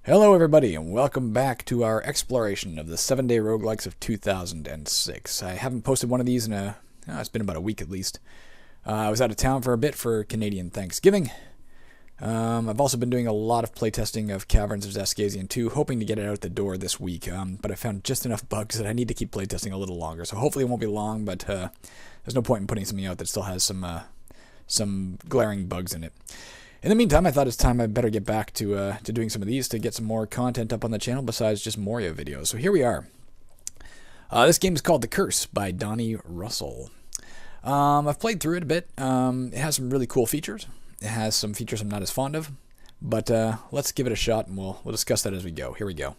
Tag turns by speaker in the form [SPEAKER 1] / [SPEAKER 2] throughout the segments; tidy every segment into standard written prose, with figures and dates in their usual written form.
[SPEAKER 1] Hello everybody, and welcome back to our exploration of the 7-day roguelikes of 2006. I haven't posted one of these in it's been about a week at least. I was out of town for a bit for Canadian Thanksgiving. I've also been doing a lot of playtesting of Caverns of Zascasian 2, hoping to get it out the door this week, but I found just enough bugs that I need to keep playtesting a little longer, so hopefully it won't be long, but there's no point in putting something out that still has some glaring bugs in it. In the meantime, I thought it's time I better get back to doing some of these to get some more content up on the channel besides just Moria videos. So here we are. This game is called The Curse by Donnie Russell. I've played through it a bit. It has some really cool features. It has some features I'm not as fond of. But let's give it a shot and we'll discuss that as we go. Here we go.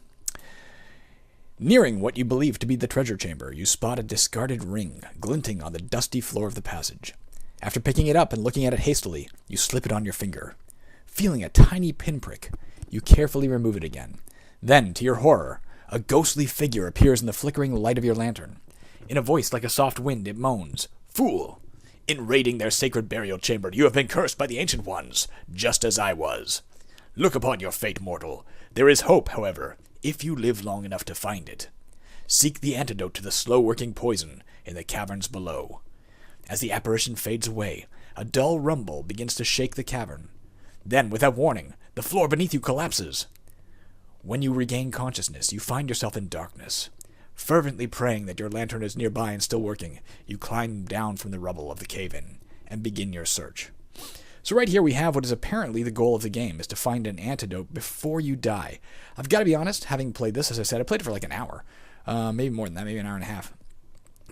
[SPEAKER 1] Nearing what you believe to be the treasure chamber, you spot a discarded ring glinting on the dusty floor of the passage. After picking it up and looking at it hastily, you slip it on your finger. Feeling a tiny pinprick, you carefully remove it again. Then, to your horror, a ghostly figure appears in the flickering light of your lantern. In a voice like a soft wind, it moans, "Fool! In raiding their sacred burial chamber, you have been cursed by the Ancient Ones, just as I was. Look upon your fate, mortal. There is hope, however, if you live long enough to find it. Seek the antidote to the slow-working poison in the caverns below." As the apparition fades away, a dull rumble begins to shake the cavern. Then, without warning, the floor beneath you collapses. When you regain consciousness, you find yourself in darkness. Fervently praying that your lantern is nearby and still working, you climb down from the rubble of the cave-in and begin your search. So right here we have what is apparently the goal of the game, is to find an antidote before you die. I've got to be honest, having played this, as I said, I played it for like an hour. Maybe more than that, maybe an hour and a half.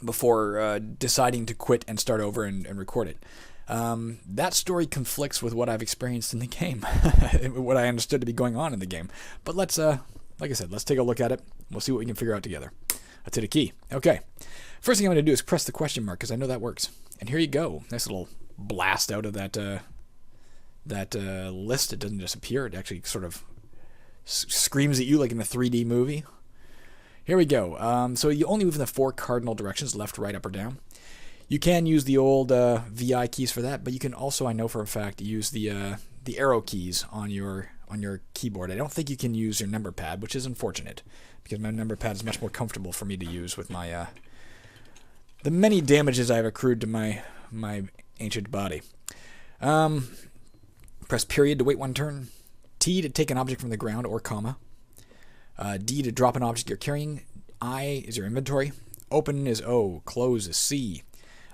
[SPEAKER 1] Before deciding to quit and start over and record it. That story conflicts with what I've experienced in the game, what I understood to be going on in the game. But let's, like I said, let's take a look at it. We'll see what we can figure out together. Let's hit a key. Okay. First thing I'm going to do is press the question mark, because I know that works. And here you go. Nice little blast out of that list. It doesn't just appear. It actually sort of screams at you like in a 3D movie. Here we go. So you only move in the 4 cardinal directions, left, right, up, or down. You can use the old VI keys for that, but you can also, I know for a fact, use the arrow keys on your keyboard. I don't think you can use your number pad, which is unfortunate, because my number pad is much more comfortable for me to use with my the many damages I've accrued to my ancient body. Press period to wait 1 turn. T to take an object from the ground, or comma. D to drop an object you're carrying. I is your inventory. Open is O. Close is C.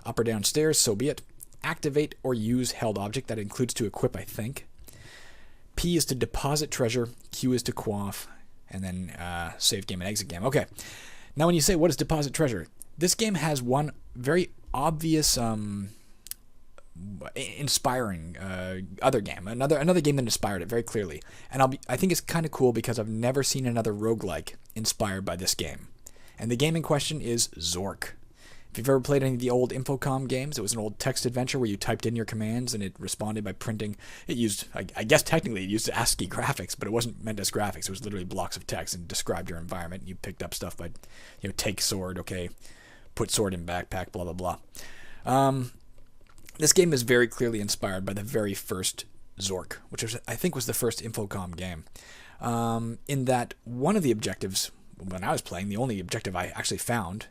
[SPEAKER 1] Up or downstairs, so be it. Activate or use held object. That includes to equip, I think. P is to deposit treasure. Q is to quaff. And then save game and exit game. Okay. Now when you say what is deposit treasure, this game has one very obvious inspiring other game, another game that inspired it very clearly, and I think it's kind of cool because I've never seen another roguelike inspired by this game, and the game in question is Zork. If you've ever played any of the old Infocom games, it was an old text adventure where you typed in your commands and it responded by printing. It used, I guess technically it used ASCII graphics, but it wasn't meant as graphics. It was literally blocks of text and described your environment. You picked up stuff by, take sword, okay, put sword in backpack, blah blah blah. This game is very clearly inspired by the very first Zork, which I think was the first Infocom game. In that one of the objectives, when I was playing, the only objective I actually found,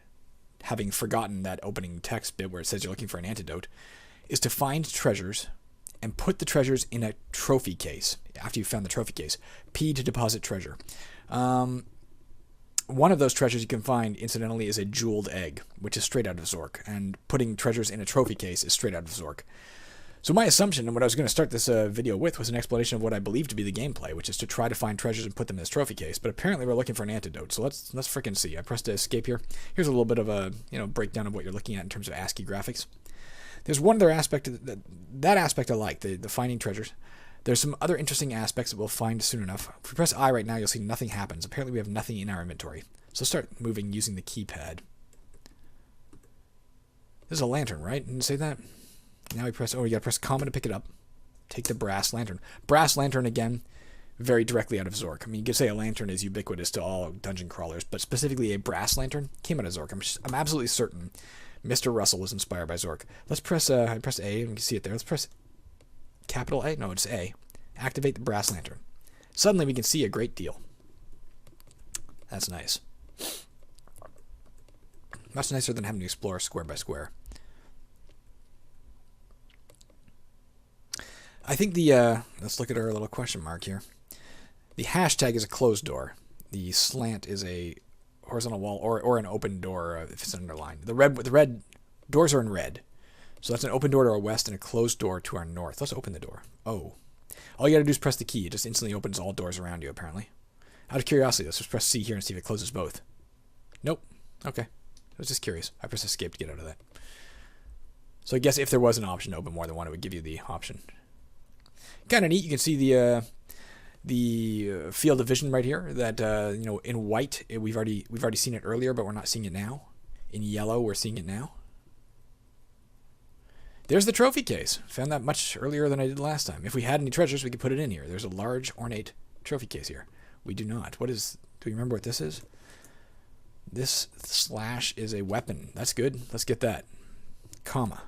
[SPEAKER 1] having forgotten that opening text bit where it says you're looking for an antidote, is to find treasures and put the treasures in a trophy case. After you've found the trophy case, P to deposit treasure. One of those treasures you can find, incidentally, is a jeweled egg, which is straight out of Zork, and putting treasures in a trophy case is straight out of Zork. So my assumption, and what I was going to start this video with, was an explanation of what I believe to be the gameplay, which is to try to find treasures and put them in this trophy case. But apparently we're looking for an antidote, so let's frickin' see. I pressed escape here. Here's a little bit of a breakdown of what you're looking at in terms of ASCII graphics. There's one other aspect that aspect I like, the finding treasures. There's some other interesting aspects that we'll find soon enough. If we press I right now, you'll see nothing happens. Apparently we have nothing in our inventory. So start moving using the keypad. This is a lantern, right? Didn't it say that? Now we press, you gotta press comma to pick it up. Take the brass lantern. Brass lantern, again, very directly out of Zork. I mean, you could say a lantern is ubiquitous to all dungeon crawlers, but specifically a brass lantern came out of Zork. I'm absolutely certain Mr. Russell was inspired by Zork. Let's press, I press A, and you can see it there. Let's press capital A. No, it's A. Activate the brass lantern. Suddenly we can see a great deal. That's nice. Much nicer than having to explore square by square. I think the, let's look at our little question mark here. The hashtag is a closed door. The slant is a horizontal wall or an open door if it's underlined. The red doors are in red. So that's an open door to our west and a closed door to our north. Let's open the door. Oh. All you gotta do is press the key. It just instantly opens all doors around you, apparently. Out of curiosity, let's just press C here and see if it closes both. Nope. Okay. I was just curious. I pressed escape to get out of that. So I guess if there was an option to open more than one, it would give you the option. Kind of neat. You can see the field of vision right here. That in white we've already seen it earlier, but we're not seeing it now. In yellow, we're seeing it now. There's the trophy case. Found that much earlier than I did last time. If we had any treasures, we could put it in here. There's a large ornate trophy case here. We do not. Do we remember what this is? This slash is a weapon. That's good. Let's get that. Comma.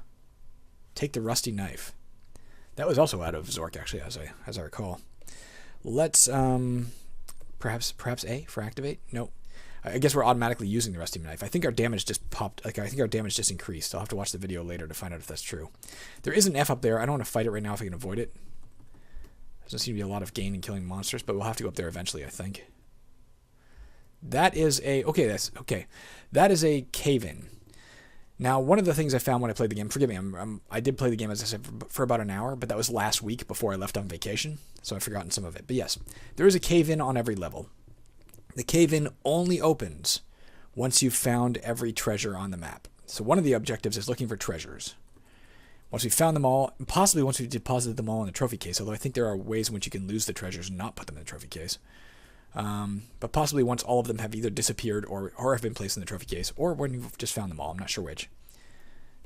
[SPEAKER 1] Take the rusty knife. That was also out of Zork, actually, as I recall. Let's perhaps A for activate. Nope. I guess we're automatically using the rusty knife. I think our damage just popped. I think our damage just increased. I'll have to watch the video later to find out if that's true. There is an F up there. I don't want to fight it right now if I can avoid it. Doesn't seem to be a lot of gain in killing monsters, but we'll have to go up there eventually, I think. That is a That is a cave-in. Now, one of the things I found when I played the game, forgive me, I did play the game, as I said, for about an hour, but that was last week before I left on vacation, so I've forgotten some of it. But yes, there is a cave-in on every level. The cave-in only opens once you've found every treasure on the map. So one of the objectives is looking for treasures. Once we've found them all, possibly once we've deposited them all in the trophy case, although I think there are ways in which you can lose the treasures and not put them in the trophy case. But possibly once all of them have either disappeared or have been placed in the trophy case, or when you've just found them all, I'm not sure which.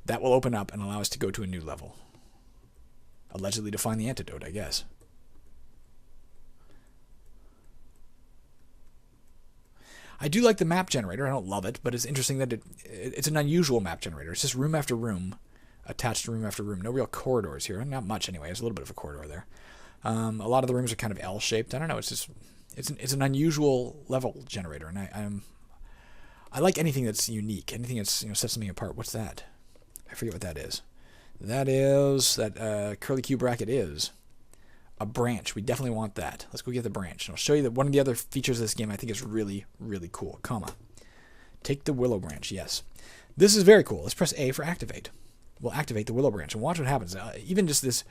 [SPEAKER 1] That will open up and allow us to go to a new level. Allegedly to find the antidote, I guess. I do like the map generator. I don't love it, but it's interesting that it's an unusual map generator. It's just room after room, attached to room after room. No real corridors here. Not much anyway. There's a little bit of a corridor there. A lot of the rooms are kind of L-shaped. I don't know. It's just it's an unusual level generator, and I like anything that's unique. Anything that's sets something apart. What's that? I forget what that is. That curly Q bracket is a branch. We definitely want that. Let's go get the branch. And I'll show you that one of the other features of this game I think is really, really cool. Comma. Take the willow branch. Yes. This is very cool. Let's press A for activate. We'll activate the willow branch and watch what happens. Even just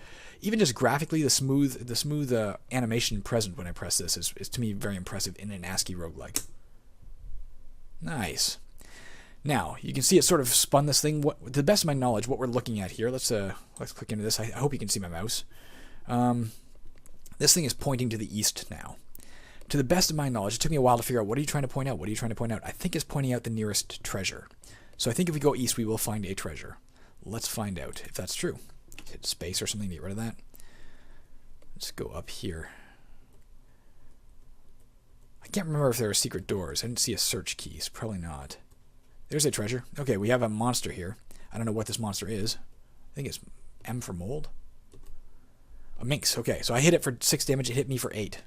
[SPEAKER 1] graphically, the smooth animation present when I press this is to me very impressive in an ASCII roguelike. Nice. Now, you can see it sort of spun this thing. To the best of my knowledge, what we're looking at here, let's click into this. I hope you can see my mouse. This thing is pointing to the east now. To the best of my knowledge, it took me a while to figure out what are you trying to point out? What are you trying to point out? I think it's pointing out the nearest treasure. So I think if we go east, we will find a treasure. Let's find out if that's true. Hit space or something to get rid of that. Let's go up here. I can't remember if there are secret doors. I didn't see a search key. So probably not. There's a treasure. Okay, we have a monster here. I don't know what this monster is. I think it's M for mold. A minx. Okay, so I hit it for 6 damage. It hit me for 8.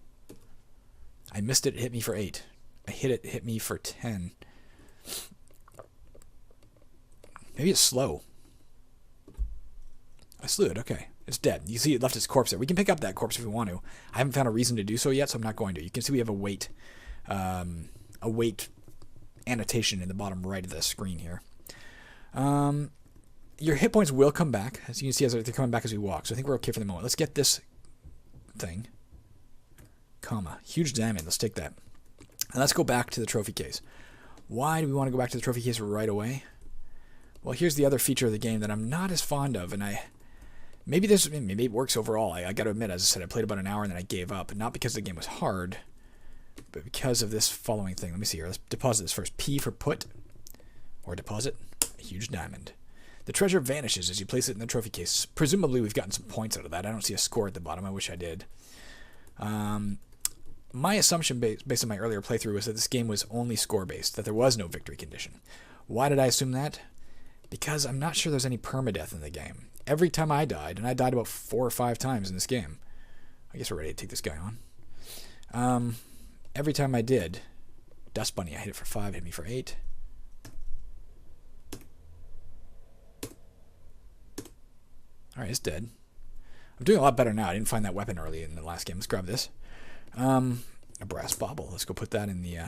[SPEAKER 1] I missed it. It hit me for 8. I hit it. It hit me for 10. Maybe it's slow. I slew it. Okay. It's dead. You see it left its corpse there. We can pick up that corpse if we want to. I haven't found a reason to do so yet, so I'm not going to. You can see we have a weight annotation in the bottom right of the screen here. Your hit points will come back, as you can see, as they're coming back as we walk. So I think we're okay for the moment. Let's get this thing. Comma. Huge diamond. Let's take that. And let's go back to the trophy case. Why do we want to go back to the trophy case right away? Well, here's the other feature of the game that I'm not as fond of, and maybe it works overall. I got to admit, as I said, I played about an hour and then I gave up. Not because the game was hard, but because of this following thing. Let me see here. Let's deposit this first. P for put, or deposit. A huge diamond. The treasure vanishes as you place it in the trophy case. Presumably we've gotten some points out of that. I don't see a score at the bottom. I wish I did. My assumption based on my earlier playthrough was that this game was only score-based, that there was no victory condition. Why did I assume that? Because I'm not sure there's any permadeath in the game. Every time I died, and I died about 4 or 5 times in this game. I guess we're ready to take this guy Every time I did, Dust Bunny, I hit it for 5, hit me for 8. Alright, it's dead. I'm doing a lot better now. I didn't find that weapon early in the last game. Let's grab this. A brass bauble. Let's go put that in the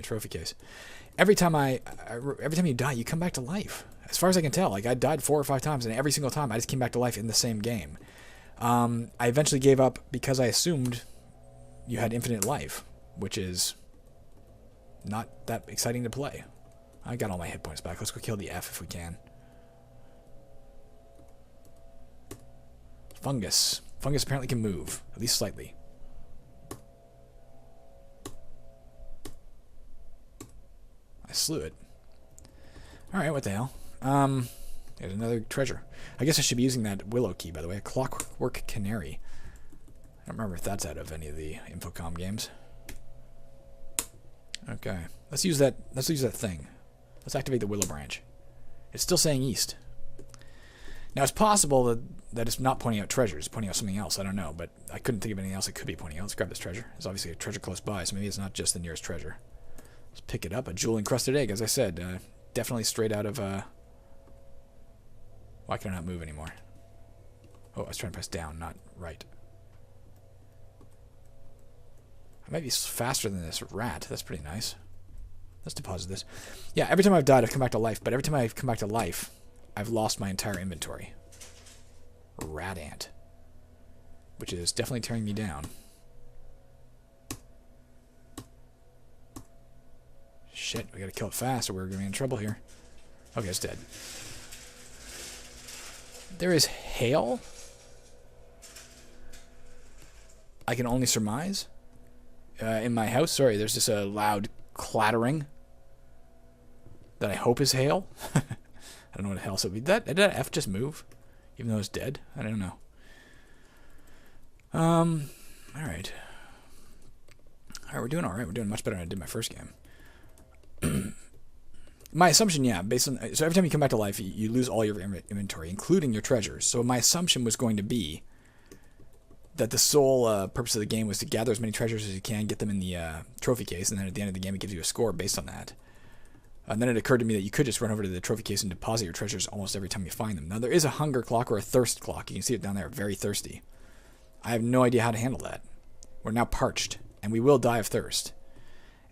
[SPEAKER 1] trophy case. Every time you die, you come back to life. As far as I can tell, like I died 4 or 5 times, and every single time I just came back to life in the same game. I eventually gave up because I assumed you had infinite life, which is not that exciting to play. I got all my hit points back. Let's go kill the F if we can. Fungus. Fungus apparently can move, at least slightly. I slew it. Alright, what the hell? There's another treasure. I guess I should be using that willow key, by the way. A clockwork canary. I don't remember if that's out of any of the Infocom games. Okay. Let's use that thing. Let's activate the willow branch. It's still saying east. Now, it's possible that it's not pointing out treasures, it's pointing out something else. I don't know, but I couldn't think of anything else it could be pointing out. Let's grab this treasure. There's obviously a treasure close by, so maybe it's not just the nearest treasure. Let's pick it up. A jewel-encrusted egg, as I said. Definitely straight out of... Why can I not move anymore? Oh, I was trying to press down, not right. I might be faster than this rat. That's pretty nice. Let's deposit this. Yeah, every time I've died, I've come back to life, but every time I've come back to life, I've lost my entire inventory. Rat ant. Which is definitely tearing me down. Shit, we gotta kill it fast or we're gonna be in trouble here. Okay, it's dead. There is hail? I can only surmise. In my house, sorry, there's just a loud clattering that I hope is hail. I don't know what the hell. So did that F just move? Even though it's dead? I don't know. Alright. Alright, we're doing alright. We're doing much better than I did my first game. My assumption, yeah, based on... So every time you come back to life, you lose all your inventory, including your treasures. So my assumption was going to be that the sole purpose of the game was to gather as many treasures as you can, get them in the trophy case, and then at the end of the game it gives you a score based on that. And then it occurred to me that you could just run over to the trophy case and deposit your treasures almost every time you find them. Now, there is a hunger clock or a thirst clock. You can see it down there, very thirsty. I have no idea how to handle that. We're now parched, and we will die of thirst.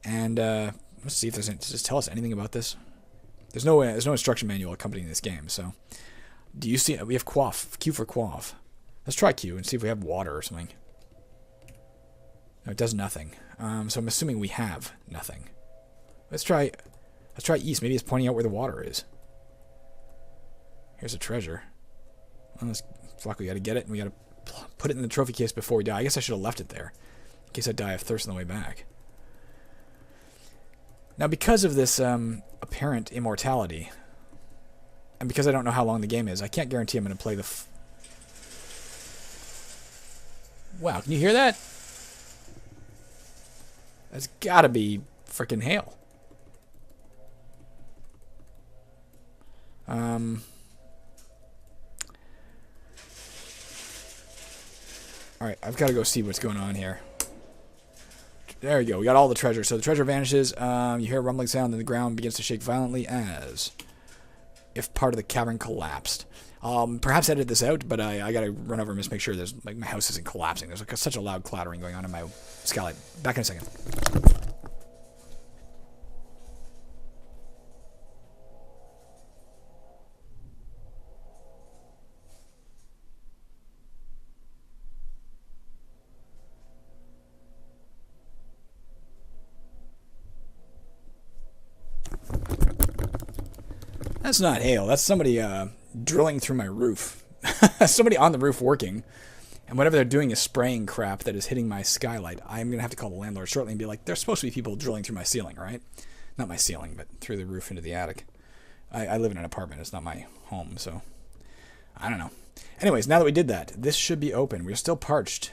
[SPEAKER 1] And let's see if there's any, does this tell us anything about this? There's no instruction manual accompanying this game, so... Do you see... We have quaff. Q for quaff. Let's try Q and see if we have water or something. No, it does nothing. So I'm assuming we have nothing. Let's try east. Maybe it's pointing out where the water is. Here's a treasure. Well, fuck, we gotta get it, and we gotta put it in the trophy case before we die. I guess I should have left it there, in case I die of thirst on the way back. Now, because of this apparent immortality, and because I don't know how long the game is, I can't guarantee I'm going to play the... Wow, can you hear that? That's gotta be frickin' hail. Alright, I've got to go see what's going on here. There you go, we got all the treasure. So the treasure vanishes, you hear a rumbling sound, and the ground begins to shake violently as if part of the cavern collapsed. Perhaps edit this out, but I gotta run over and just make sure there's, like, my house isn't collapsing. There's like such a loud clattering going on in my skylight. Back in a second. That's not hail. That's somebody drilling through my roof. Somebody on the roof working. And whatever they're doing is spraying crap that is hitting my skylight. I'm going to have to call the landlord shortly and be like, there's supposed to be people drilling through my ceiling, right? Not my ceiling, but through the roof into the attic. I live in an apartment. It's not my home, so I don't know. Anyways, now that we did that, this should be open. We're still parched.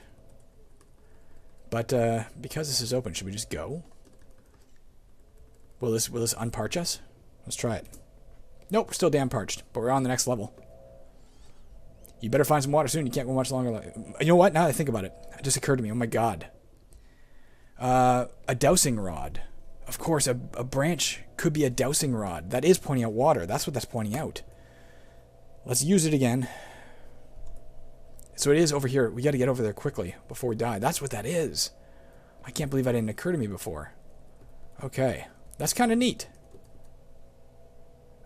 [SPEAKER 1] But because this is open, should we just go? Will this unparch us? Let's try it. Nope, we're still damn parched, but we're on the next level. You better find some water soon. You can't go much longer. You know what? Now that I think about it, it just occurred to me. Oh my god. A dowsing rod. Of course, a branch could be a dowsing rod. That is pointing out water. That's what that's pointing out. Let's use it again. So it is over here. We got to get over there quickly before we die. That's what that is. I can't believe that didn't occur to me before. Okay. That's kind of neat.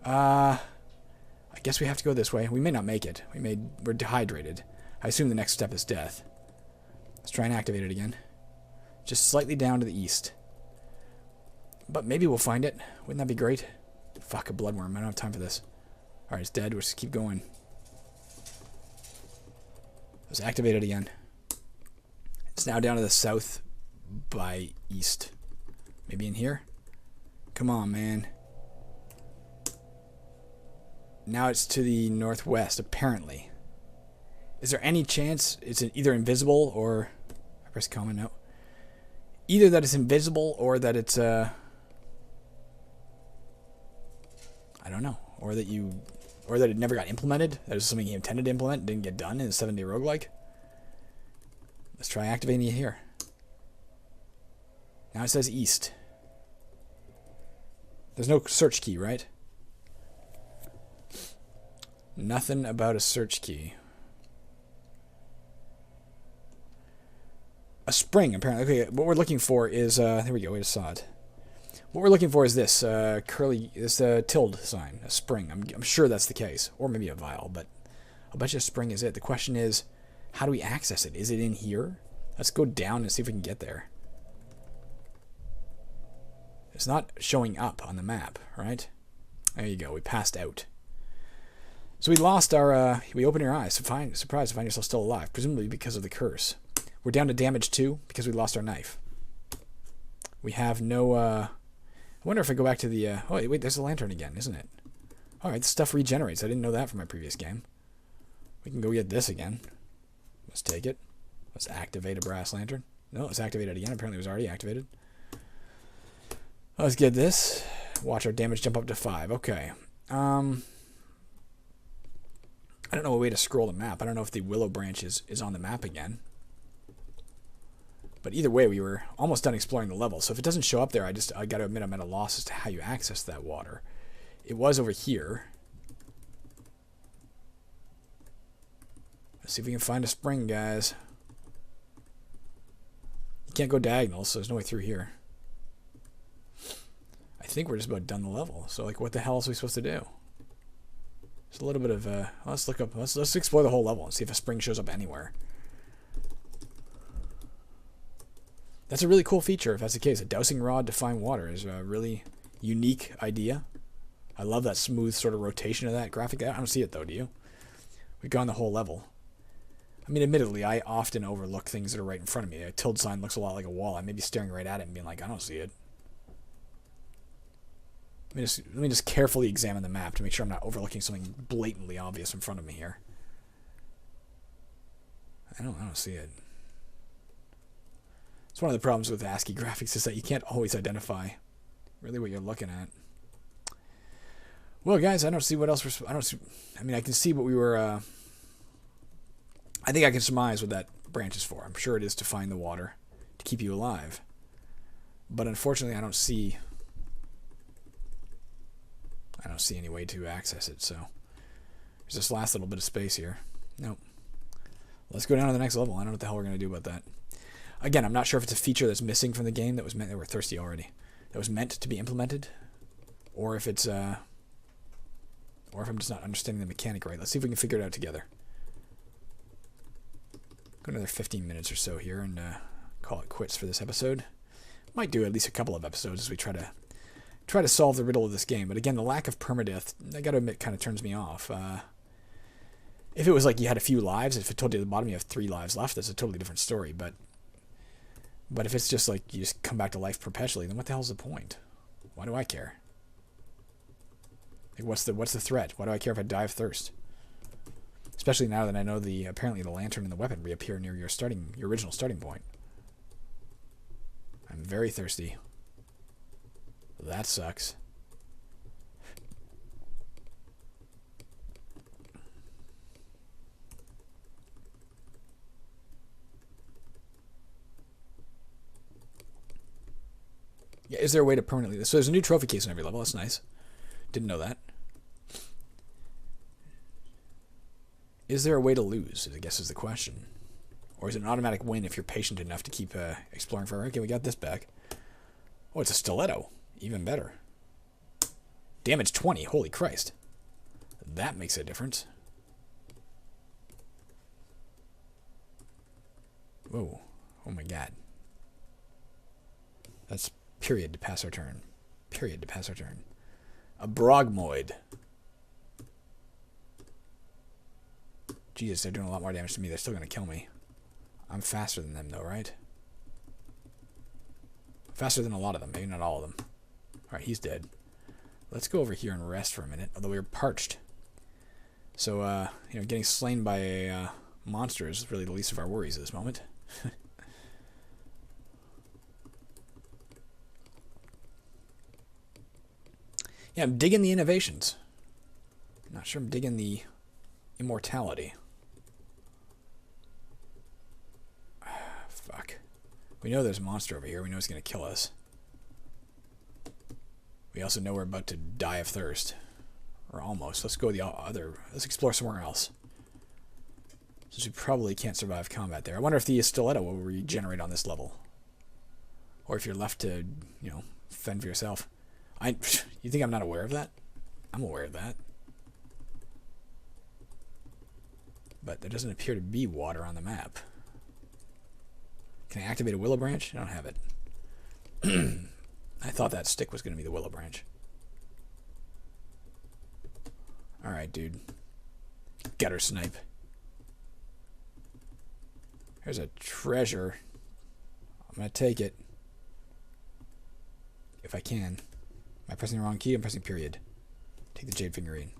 [SPEAKER 1] I guess we have to go this way. We may not make it. We're dehydrated. I assume the next step is death. Let's try and activate it again. Just slightly down to the east. But maybe we'll find it. Wouldn't that be great? Fuck, a bloodworm. I don't have time for this. Alright, it's dead. We'll just keep going. Let's activate it again. It's now down to the south by east. Maybe in here? Come on, man. Now it's to the northwest, apparently. Is there any chance it's either invisible or... I press comment now. Either that it's invisible or that it's... I don't know. Or that it never got implemented. That was something he intended to implement and didn't get done in the 7-day roguelike. Let's try activating it here. Now it says east. There's no search key, right? Nothing about a search key. A spring, apparently. Okay, what we're looking for is... there we go, we just saw it. What we're looking for is this tilde sign, a spring. I'm sure that's the case. Or maybe a vial, but I'll bet you a spring is it. The question is, how do we access it? Is it in here? Let's go down and see if we can get there. It's not showing up on the map, right? There you go, we passed out. So we lost our, we opened our eyes. Surprised to find yourself still alive, presumably because of the curse. We're down to damage 2 because we lost our knife. We have no, I wonder if I go back to the, oh wait, there's a lantern again, isn't it? Alright, the stuff regenerates. I didn't know that from my previous game. We can go get this again. Let's take it. Let's activate a brass lantern. No, let's activate it again. Apparently it was already activated. Let's get this. Watch our damage jump up to 5. Okay. I don't know a way to scroll the map. I don't know if the willow branch is on the map again. But either way, we were almost done exploring the level. So if it doesn't show up there, I got to admit I'm at a loss as to how you access that water. It was over here. Let's see if we can find a spring, guys. You can't go diagonal, so there's no way through here. I think we're just about done the level. So, like, what the hell is we supposed to do? It's a little bit of let's look up. Let's explore the whole level and see if a spring shows up anywhere. That's a really cool feature if that's the case. A dowsing rod to find water is a really unique idea. I love that smooth sort of rotation of that graphic. I don't see it though, do you? We've gone the whole level. I mean, admittedly, I often overlook things that are right in front of me. A tilde sign looks a lot like a wall. I may be staring right at it and being like, I don't see it. Let me just carefully examine the map to make sure I'm not overlooking something blatantly obvious in front of me here. I don't see it. It's one of the problems with ASCII graphics is that you can't always identify really what you're looking at. Well, guys, I don't see what else I mean, I can see what we were I think I can surmise what that branch is for. I'm sure it is to find the water to keep you alive. But unfortunately, I don't see any way to access it, so there's this last little bit of space here. Nope. Let's go down to the next level. I don't know what the hell we're going to do about that. Again, I'm not sure if it's a feature that's missing from the game that was meant... We're thirsty already. That was meant to be implemented, or if it's or if I'm just not understanding the mechanic right. Let's see if we can figure it out together. Go another 15 minutes or so here and call it quits for this episode. Might do at least a couple of episodes as we try to solve the riddle of this game. But again, the lack of permadeath, I gotta admit, kind of turns me off. If it was like you had a few lives, if it told you at the bottom you have 3 lives left, that's a totally different story. But if it's just like you just come back to life perpetually, then what the hell's the point? Why do I care? Like, what's the threat? Why do I care if I die of thirst? Especially now that I know apparently the lantern and the weapon reappear near your original starting point. I'm very thirsty. That sucks. Yeah, is there a way to permanently... So there's a new trophy case on every level. That's nice. Didn't know that. Is there a way to lose, I guess is the question. Or is it an automatic win if you're patient enough to keep exploring further? Okay, we got this back. Oh, it's a stiletto. Even better. Damage 20. Holy Christ. That makes a difference. Whoa. Oh my god. That's period to pass our turn. Period to pass our turn. A Brogmoid. Jesus, they're doing a lot more damage to me. They're still going to kill me. I'm faster than them, though, right? Faster than a lot of them. Maybe not all of them. Alright, he's dead. Let's go over here and rest for a minute. Although we were parched. So, you know, getting slain by a monster is really the least of our worries at this moment. Yeah, I'm digging the innovations. Not sure I'm digging the immortality. Fuck. We know there's a monster over here. We know it's going to kill us. We also know we're about to die of thirst. Or almost. Let's go the other... Let's explore somewhere else. Since we probably can't survive combat there. I wonder if the stiletto will regenerate on this level. Or if you're left to, you know, fend for yourself. You think I'm not aware of that? I'm aware of that. But there doesn't appear to be water on the map. Can I activate a willow branch? I don't have it. I thought that stick was going to be the willow branch. Alright, dude. Gutter snipe. There's a treasure. I'm going to take it. If I can. Am I pressing the wrong key? I'm pressing period. Take the jade figurine.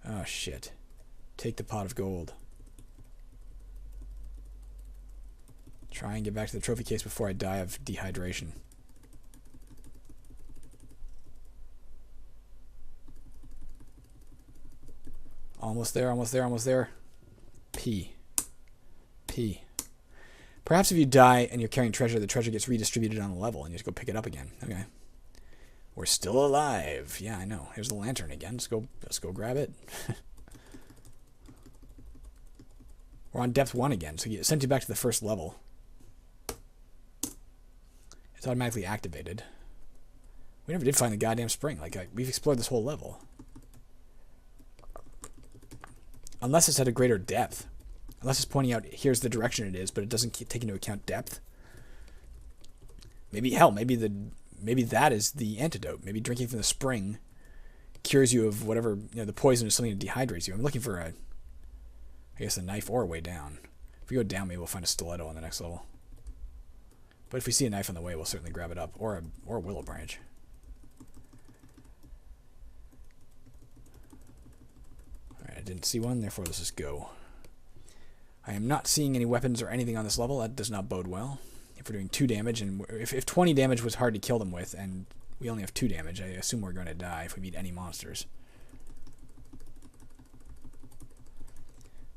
[SPEAKER 1] Oh, shit. Take the pot of gold. Try and get back to the trophy case before I die of dehydration. Almost there, almost there, almost there. P. P. Perhaps if you die and you're carrying treasure, the treasure gets redistributed on the level and you just go pick it up again. Okay. We're still alive. Yeah, I know. Here's the lantern again. Let's go grab it. We're on depth 1 again, so it sends you back to the first level. It's automatically activated. We never did find the goddamn spring. We've explored this whole level. Unless it's at a greater depth. Unless it's pointing out, here's the direction it is, but it doesn't take into account depth. Maybe, hell, maybe that is the antidote. Maybe drinking from the spring cures you of whatever, you know, the poison is something that dehydrates you. I'm looking for I guess a knife or a way down. If we go down, maybe we'll find a stiletto on the next level. But if we see a knife on the way, we'll certainly grab it up. Or a willow branch. Alright, I didn't see one, therefore let's just go. I am not seeing any weapons or anything on this level. That does not bode well. If we're doing 2 damage, and if 20 damage was hard to kill them with, and we only have 2 damage, I assume we're going to die if we meet any monsters.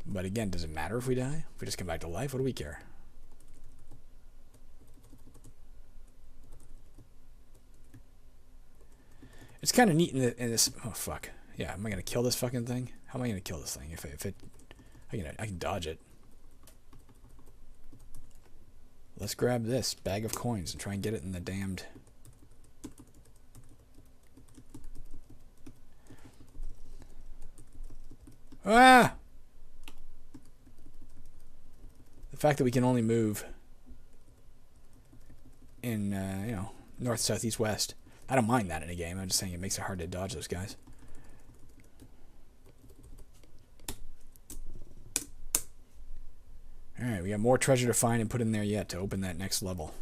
[SPEAKER 1] But again, does it matter if we die? If we just come back to life, what do we care? It's kind of neat in this... Oh, fuck. Yeah, am I going to kill this fucking thing? How am I going to kill this thing? If it... I can dodge it. Let's grab this bag of coins and try and get it in the damned... Ah! The fact that we can only move in, you know, north, south, east, west. I don't mind that in a game. I'm just saying it makes it hard to dodge those guys. Alright, we got more treasure to find and put in there yet to open that next level.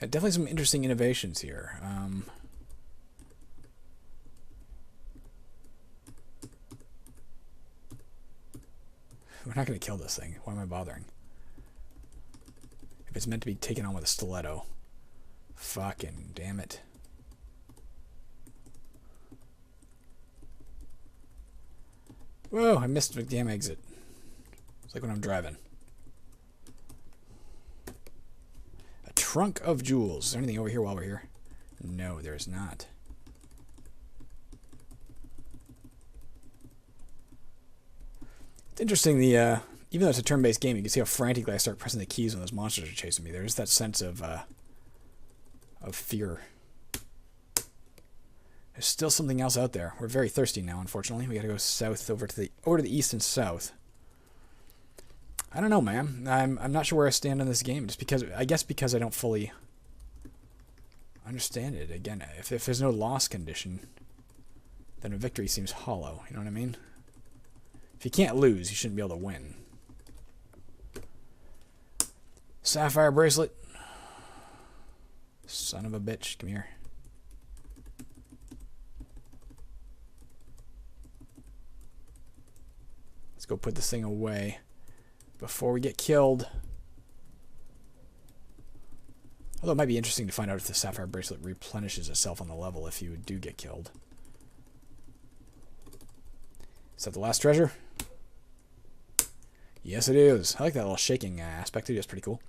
[SPEAKER 1] Yeah, definitely some interesting innovations here. We're not going to kill this thing. Why am I bothering? If it's meant to be taken on with a stiletto. Fucking damn it. Whoa, I missed the damn exit. It's like when I'm driving. trunk of jewels. Is there anything over here while we're here? No, there's not. It's interesting, the even though it's a turn-based game, you can see how frantically I start pressing the keys when those monsters are chasing me. There's that sense of fear. There's still something else out there. We're very thirsty now, unfortunately. We gotta go south over to the east and south. I don't know, man. I'm not sure where I stand on this game, just because I don't fully understand it. Again, if there's no loss condition, then a victory seems hollow. You know what I mean? If you can't lose, you shouldn't be able to win. Sapphire bracelet. Son of a bitch, come here. Let's go put this thing away before we get killed. Although it might be interesting to find out if the sapphire bracelet replenishes itself on the level if you do get killed. Is that the last treasure? Yes, it is. I like that little shaking aspect. It is pretty cool.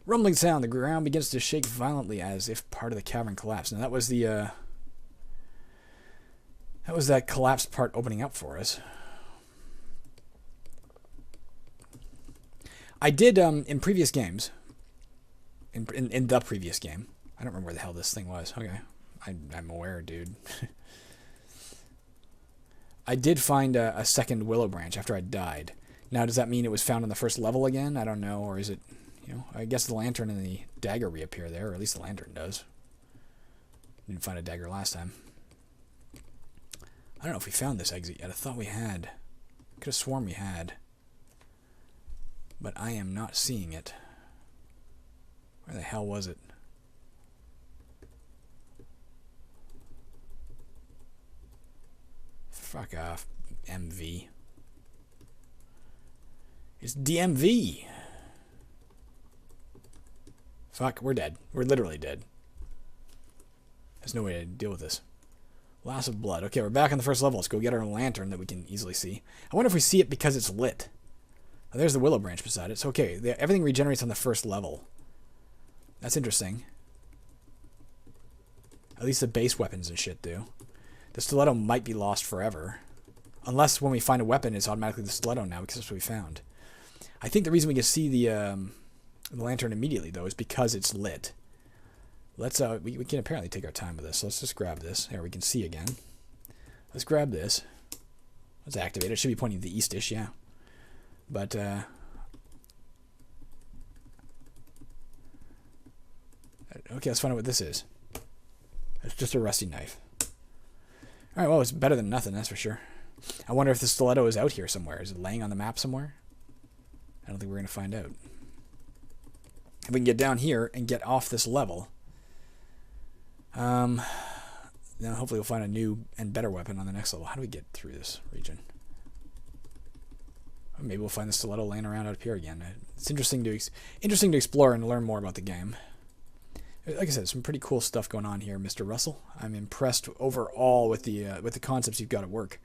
[SPEAKER 1] Rumbling sound. The ground begins to shake violently as if part of the cavern collapsed. Now that was the that collapsed part opening up for us. I did in previous games. In the previous game, I don't remember where the hell this thing was. Okay, I'm aware, dude. I did find a second willow branch after I died. Now, does that mean it was found on the first level again? I don't know. Or is it, you know, I guess the lantern and the dagger reappear there, or at least the lantern does. Didn't find a dagger last time. I don't know if we found this exit yet. I thought we had. Could have sworn we had. But I am not seeing it. Where the hell was it? Fuck off, MV. It's DMV. Fuck, we're dead. We're literally dead. There's no way to deal with this. Loss of blood. Okay, we're back on the first level. Let's go get our lantern that we can easily see. I wonder if we see it because it's lit. Oh, there's the willow branch beside it. So, okay, everything regenerates on the first level. That's interesting. At least the base weapons and shit do. The stiletto might be lost forever. Unless when we find a weapon, it's automatically the stiletto now, because that's what we found. I think the reason we can see the lantern immediately, though, is because it's lit. Let's we can apparently take our time with this. So let's just grab this. There, we can see again. Let's grab this. Let's activate it. It should be pointing to the east-ish, yeah. But okay, let's find out what this is. It's just a rusty knife. Alright, well, it's better than nothing, that's for sure. I wonder if the stiletto is out here somewhere. Is it laying on the map somewhere? I don't think we're going to find out. If we can get down here and get off this level, then hopefully we'll find a new and better weapon on the next level. How do we get through this region? Or maybe we'll find the stiletto laying around out here again. It's interesting to explore and learn more about the game. Like I said, some pretty cool stuff going on here, Mr. Russell. I'm impressed overall with the concepts you've got at work.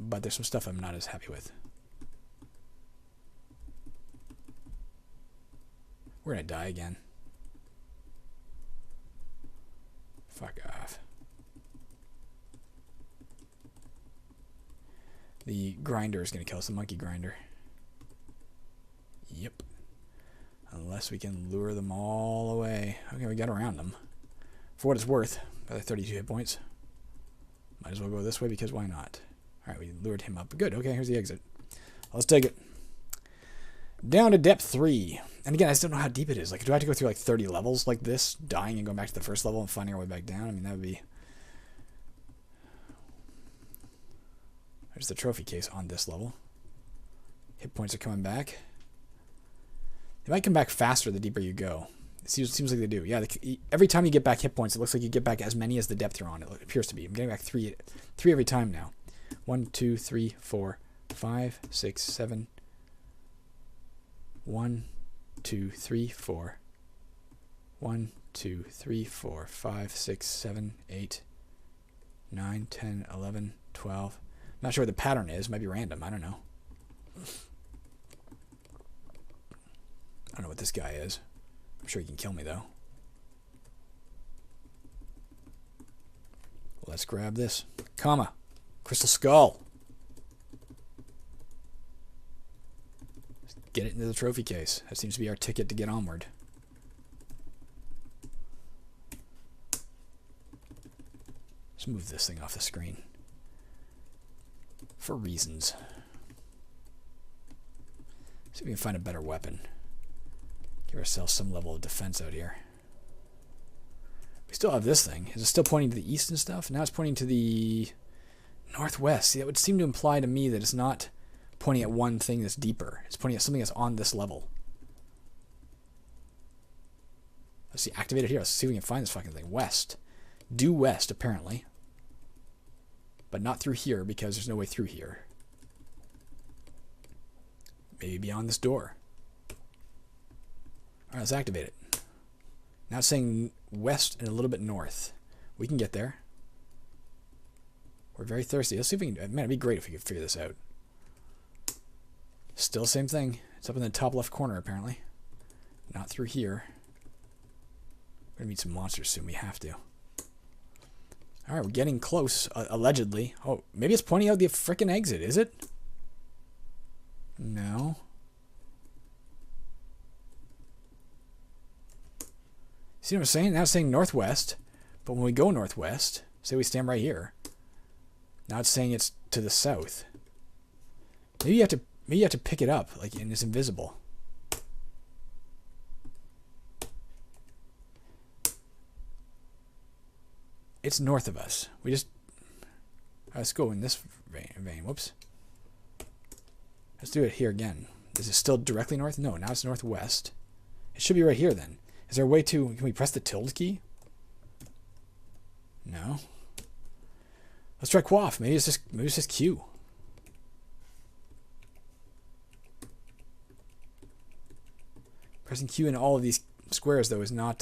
[SPEAKER 1] But there's some stuff I'm not as happy with. We're gonna die again. Fuck off. The grinder is gonna kill us, the monkey grinder. Yep. Unless we can lure them all away. Okay, we got around them. For what it's worth, another 32 hit points. Might as well go this way because why not? Alright, we lured him up. Good, okay, here's the exit. Let's take it. Down to depth 3. And again, I still don't know how deep it is. Like, do I have to go through like 30 levels like this? Dying and going back to the first level and finding our way back down? I mean, that would be... There's the trophy case on this level. Hit points are coming back. They might come back faster the deeper you go. It seems like they do. Yeah, every time you get back hit points, it looks like you get back as many as the depth you're on. It appears to be. I'm getting back three every time now. 1, 2, 3, 4, 5, 6, 7. 1, 2, 3, 4. 1, 2, 3, 4, 5, 6, 7, 8, 9, 10, 11, 12. Not sure what the pattern is. It might be random. I don't know. I don't know what this guy is. I'm sure he can kill me, though. Let's grab this. Comma. Crystal Skull. Get it into the trophy case. That seems to be our ticket to get onward. Let's move this thing off the screen. For reasons. See if we can find a better weapon. Give ourselves some level of defense out here. We still have this thing. Is it still pointing to the east and stuff? Now it's pointing to the northwest. See, that would seem to imply to me that it's not pointing at one thing that's deeper. It's pointing at something that's on this level. Let's see, activate it here. Let's see if we can find this fucking thing. West. Due west, apparently. But not through here, because there's no way through here. Maybe beyond this door. Alright, let's activate it. Now it's saying west and a little bit north. We can get there. We're very thirsty. Let's see if we can... Man, it'd be great if we could figure this out. Still the same thing. It's up in the top left corner, apparently. Not through here. We're gonna meet some monsters soon. We have to. Alright, we're getting close, allegedly. Oh, maybe it's pointing out the frickin' exit, is it? No. See what I'm saying? Now it's saying northwest, but when we go northwest, say we stand right here, now it's saying it's to the south. Maybe you have to pick it up, like, and it's invisible. It's north of us. We just... Let's go in this vein. Whoops. Let's do it here again. Is it still directly north? No, now it's northwest. It should be right here then. Is there a way to... Can we press the tilde key? No. Let's try quaff. Maybe it's just Q. Pressing Q in all of these squares though is not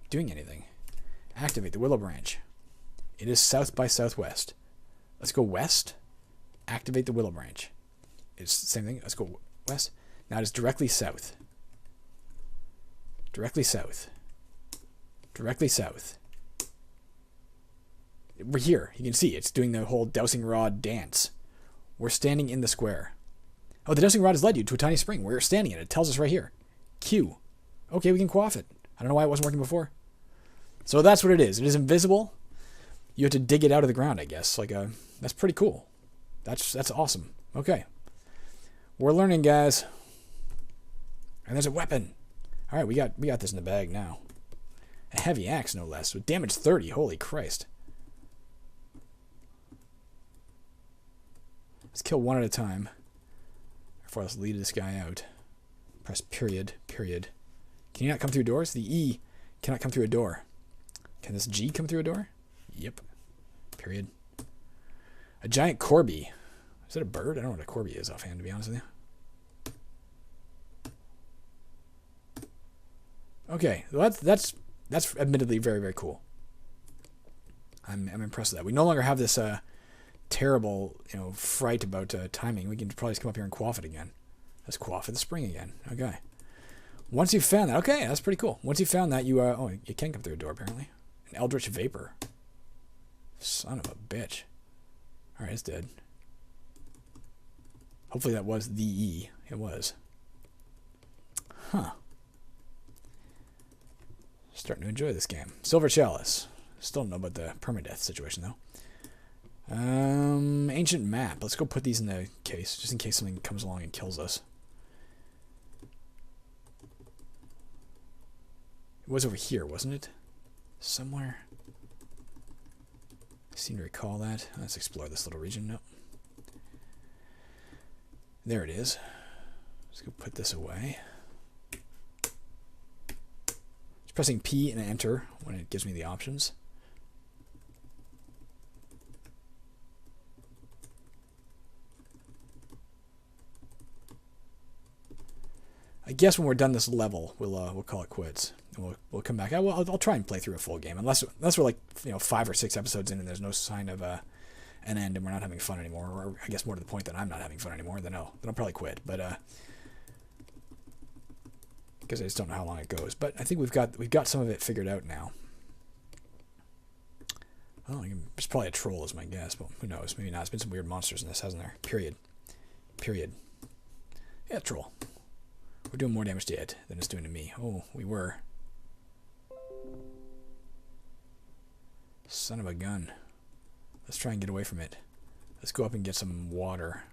[SPEAKER 1] doing anything. Activate the willow branch. It is south by southwest. Let's go west. Activate the willow branch. It's the same thing. Let's go west. Now it is directly south. Directly south. Directly south. We're here. You can see it's doing the whole dowsing rod dance. We're standing in the square. Oh, the dowsing rod has led you to a tiny spring. We're standing in it. It tells us right here. Q. Okay, we can quaff it. I don't know why it wasn't working before. So that's what it is. It is invisible. You have to dig it out of the ground, I guess. That's pretty cool. That's awesome. Okay. We're learning, guys. And there's a weapon. All right, we got this in the bag now. A heavy axe, no less, with damage 30. Holy Christ. Let's kill one at a time. Before let's lead this guy out. Press period. Period. Can you not come through doors? The E cannot come through a door. Can this G come through a door? Yep. Period. A giant Corby. Is that a bird? I don't know what a Corby is offhand, to be honest with you. Okay, well, that's admittedly very, very cool. I'm impressed with that. We no longer have this terrible, fright about timing. We can probably just come up here and quaff it again. Let's quaff at the spring again. Okay. Once you've found that, okay, that's pretty cool. Once you've found that, you can come through a door apparently. An eldritch vapor. Son of a bitch. All right, it's dead. Hopefully that was the E. It was. Huh. Starting to enjoy this game. Silver Chalice. Still don't know about the permadeath situation, though. Ancient map. Let's go put these in the case, just in case something comes along and kills us. It was over here, wasn't it? Somewhere. I seem to recall that. Let's explore this little region. Nope. There it is. Let's go put this away. Just pressing P and enter when it gives me the options. I guess when we're done this level, we'll call it quits, and we'll come back. I'll try and play through a full game, unless we're like 5 or 6 episodes in and there's no sign of an end and we're not having fun anymore, or I guess more to the point that I'm not having fun anymore, then I'll probably quit. But because I just don't know how long it goes. But I think we've got some of it figured out now. Oh, it's probably a troll is my guess, but who knows? Maybe not. There's been some weird monsters in this, hasn't there? Period. Yeah, troll. We're doing more damage to it than it's doing to me. Oh, we were. Son of a gun. Let's try and get away from it. Let's go up and get some water.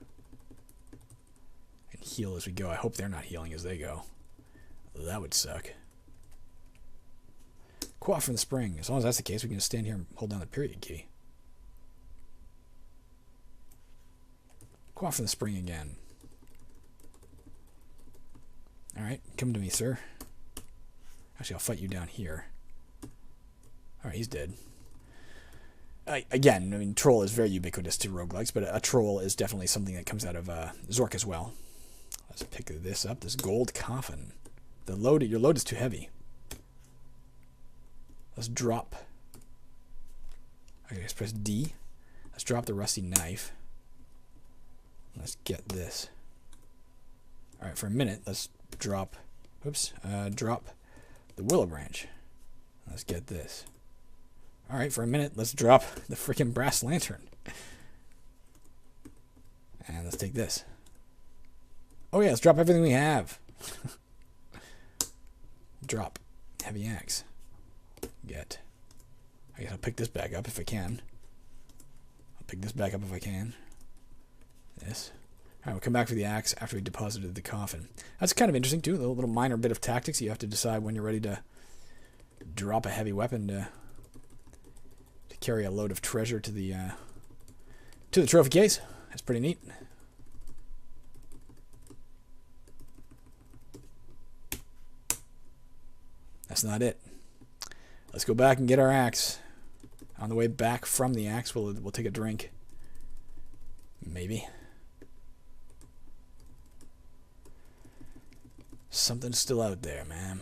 [SPEAKER 1] And heal as we go. I hope they're not healing as they go. That would suck. Quaff from the spring. As long as that's the case, we can just stand here and hold down the period key. Quaff from the spring again. Alright, come to me, sir. Actually, I'll fight you down here. Alright, he's dead. Again, I mean, troll is very ubiquitous to roguelikes, but a troll is definitely something that comes out of Zork as well. Let's pick this up, this gold coffin. Your load is too heavy. Let's drop. Okay, let's press D. Let's drop the rusty knife. Let's get this. Alright, for a minute, let's drop. Oops. Drop the willow branch. Let's get this. Alright, for a minute, let's drop the freaking brass lantern. And let's take this. Oh yeah, let's drop everything we have. Drop. Heavy axe. Get. I guess I'll pick this back up if I can. I'll pick this back up if I can. This. Alright, we'll come back for the axe after we deposited the coffin. That's kind of interesting too, a little minor bit of tactics. You have to decide when you're ready to drop a heavy weapon to carry a load of treasure to the trophy case. That's pretty neat. That's not it. Let's go back and get our axe. On the way back from the axe, we'll take a drink. Maybe. Something's still out there, man.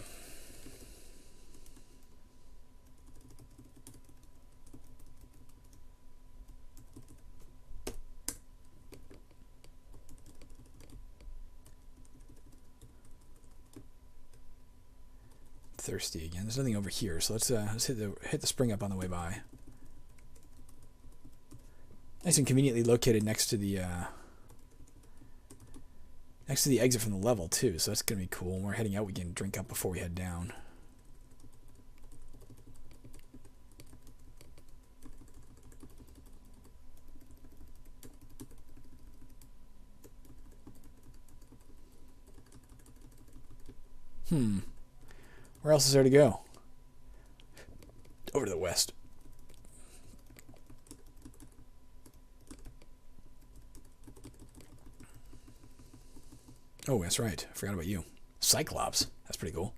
[SPEAKER 1] Thirsty again. There's nothing over here, so let's hit the spring up on the way by. Nice and conveniently located next to the exit from the level too, so that's gonna be cool. When we're heading out, we can drink up before we head down. Where else is there to go? Over to the west. Oh, that's right. I forgot about you. Cyclops. That's pretty cool.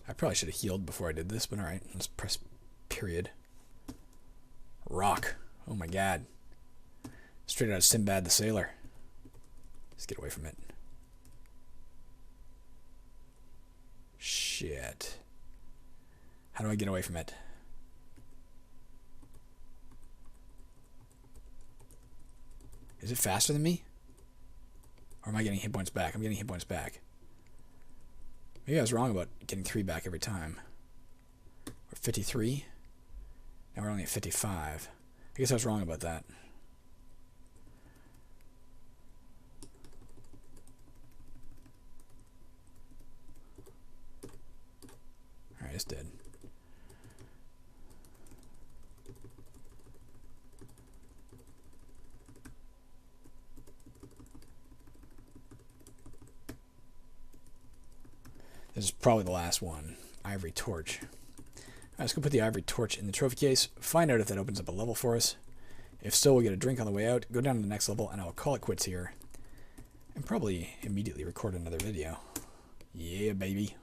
[SPEAKER 1] I probably should have healed before I did this, but alright. Let's press period. Rock. Oh my god. Straight out of Sinbad the Sailor. Let's get away from it. Shit. How do I get away from it? Is it faster than me? Or am I getting hit points back? I'm getting hit points back. Maybe I was wrong about getting 3 back every time. We're 53. Now we're only at 55. I guess I was wrong about that. Alright, it's dead. This is probably the last one. Ivory torch. Alright, let's go put the ivory torch in the trophy case. Find out if that opens up a level for us. If so, we'll get a drink on the way out. Go down to the next level, and I'll call it quits here. And probably immediately record another video. Yeah, baby.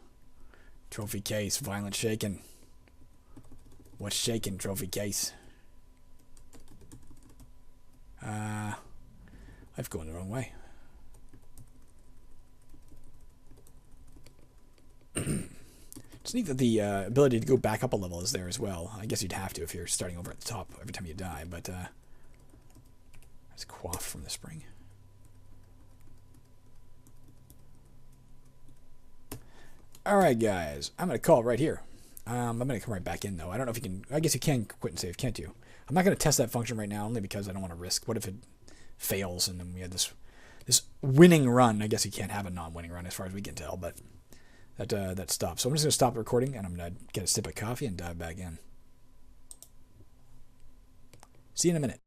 [SPEAKER 1] Trophy case. Violent shaking. What's shaking, trophy case? I've gone the wrong way. It's neat that the ability to go back up a level is there as well. I guess you'd have to if you're starting over at the top every time you die, but let's quaff from the spring. Alright, guys. I'm going to call it right here. I'm going to come right back in, though. I don't know if you can... I guess you can quit and save, can't you? I'm not going to test that function right now, only because I don't want to risk... What if it fails and then we had this winning run? I guess you can't have a non-winning run as far as we can tell, but that stops. So I'm just going to stop the recording, and I'm going to get a sip of coffee and dive back in. See you in a minute.